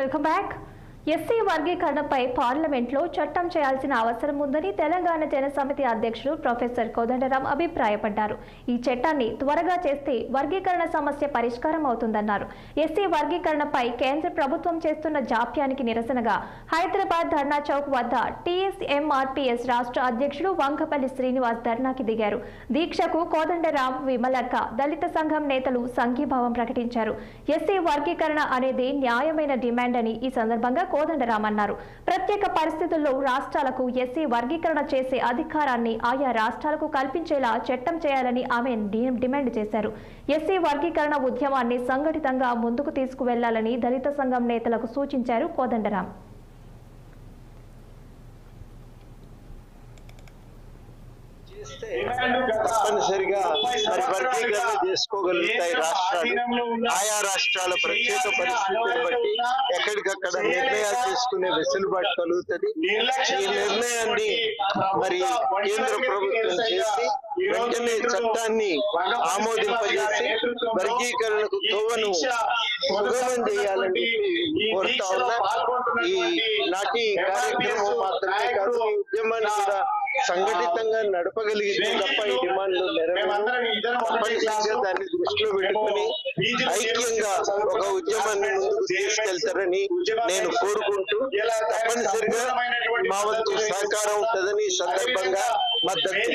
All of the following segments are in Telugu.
Welcome back. ఎస్సీ వర్గీకరణపై పార్లమెంట్లో చట్టం చేయాల్సిన అవసరం ఉందని తెలంగాణ జనసమితి అధ్యక్షుడు ప్రొఫెసర్ కోదండరాం అభిప్రాయపడ్డారు. ఈ చట్టాన్ని త్వరగా చేస్తే వర్గీకరణ సమస్య పరిష్కారం అవుతుందన్నారు. ఎస్సీ వర్గీకరణపై కేంద్ర ప్రభుత్వం చేస్తున్న జాప్యానికి నిరసనగా హైదరాబాద్ ధర్నా చౌక్ వద్ద టీఎస్ఎంఆర్పీఎస్ రాష్ట్ర అధ్యక్షుడు వంకపల్లి శ్రీనివాస్ ధర్నాకి దిగారు. దీక్షకు కోదండరాం, విమలక్క, దళిత సంఘం నేతలు సంఘీభావం ప్రకటించారు. ఎస్సీ వర్గీకరణ అనేది న్యాయమైన డిమాండ్ అని ఈ సందర్భంగా కోదండరాం అన్నారు. ప్రత్యేక పరిస్థితుల్లో రాష్ట్రాలకు ఎస్సీ వర్గీకరణ చేసే అధికారాన్ని ఆయా రాష్ట్రాలకు కల్పించేలా చట్టం చేయాలని ఆమె డిమాండ్ చేశారు. ఎస్సీ వర్గీకరణ ఉద్యమాన్ని సంఘటితంగా ముందుకు తీసుకువెళ్లాలని దళిత సంఘం నేతలకు సూచించారు కోదండరాం. తప్పనిసరిగా వర్గీకరణ చేసుకోగలుగుతాయి రాష్ట్రాలు. ఆయా రాష్ట్రాల ప్రత్యేక పరిస్థితులను బట్టి ఎక్కడికక్కడ నిర్ణయాలు తీసుకునే వెసులుబాటు కలుగుతుంది. ఈ నిర్ణయాన్ని మరి కేంద్ర ప్రభుత్వం చేసి వెంటనే చట్టాన్ని ఆమోదింపజేసి వర్గీకరణకు తోవను సుగమం చేయాలని కోరుతా ఉన్నా. ఈ నాటి కార్యక్రమం మాత్రమే కాదు, ఈ ఉద్యమాన్ని కూడా సంఘటితంగా నడపగలిగితే తప్ప ఈ డిమాండ్లు తప్పనిసరిగా దాన్ని దృష్టిలో పెట్టుకుని ఐక్యంగా ఒక ఉద్యమాన్ని ముందుకు తీసుకెళ్తారని నేను కోరుకుంటూ తప్పనిసరిగా మా వంతు సహకారం ఉంటుందని సందర్భంగా మద్దతు.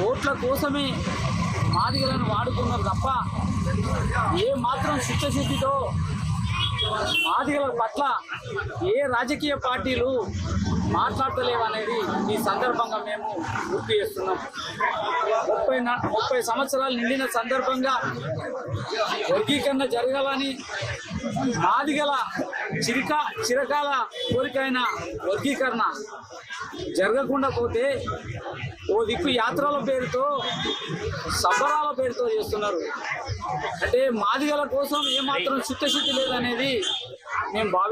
ఓట్ల కోసమే మాదిగలను వాడుకున్నారు తప్ప ఏ మాత్రం చిత్తశుద్ధితో మాదిగల పట్ల ఏ రాజకీయ పార్టీలు మాట్లాడలేవనేది ఈ సందర్భంగా మేము గుర్తు చేస్తున్నాం. 30 సంవత్సరాలు నిండిన సందర్భంగా వర్గీకరణ జరగాలని మాదిగల చిరకాల కోరికైన వర్గీకరణ జరగకుండా పోతే ఓ దిక్కు యాత్రల పేరుతో సంబరాల పేరుతో చేస్తున్నారు. అంటే మాదిగల కోసం ఏమాత్రం చిత్తశుద్ధి లేదనేది మేము భావిస్తున్నాం.